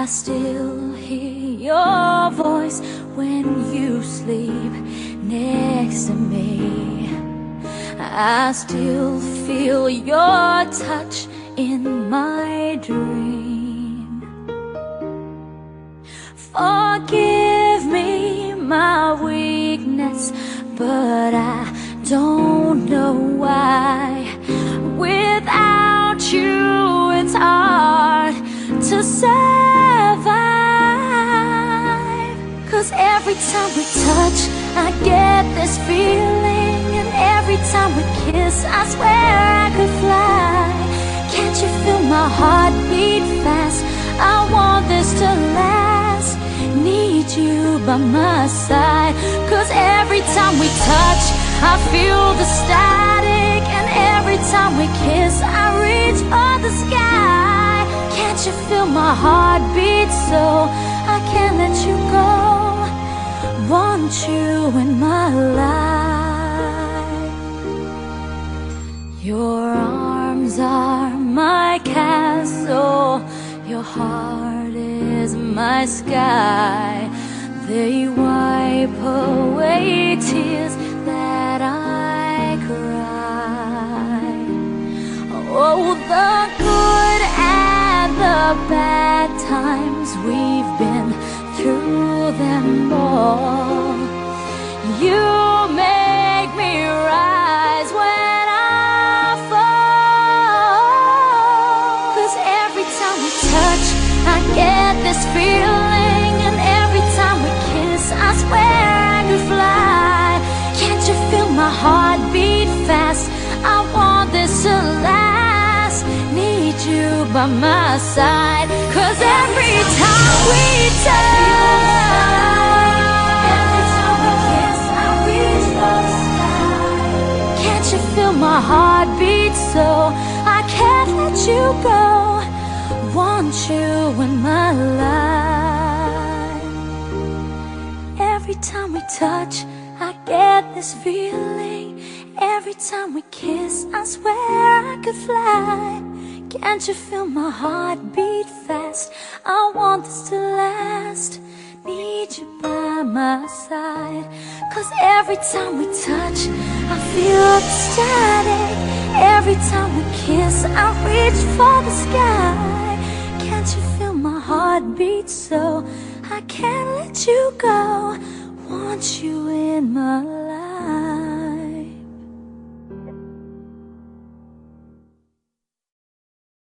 still hear your voice when you sleep next to me. I still feel your touch in my dream. Forgive me my weakness, but I don't know why. Without you, it's hard to survive. 'Cause every time we touch, I get this feeling, and every time we kiss, I swear I could fly. Can't you feel my heart beat fast? I want this to last. Need you by my side. 'Cause every time we touch, I feel the static, and every time we kiss, I reach for the sky. Can't you feel my heart beat so I can't let you go? Want you in my life. Your arms are my castle, your heart is my sky. They wipe away tears that I cry. Oh, the good and the bad times, we've been through them all. You make me rise when I fall. 'Cause every time we touch, I get this feeling, and every time we kiss, I swear I could fly. Can't you feel my heart beat fast? I want this to last. Need you by my side. 'Cause every time we touch, every time we kiss, I reach for the sky. Can't you feel my heart beat so I can't let you go? Want you in my life. Every time we touch, I get this feeling. Every time we kiss, I swear I could fly. Can't you feel my heart beat fast? I want this to last. Need you by my side. 'Cause every time we touch, I feel the static. Every time we kiss, I reach for the sky. Can't you feel my heart beat so I can't let you go? Want you in my life.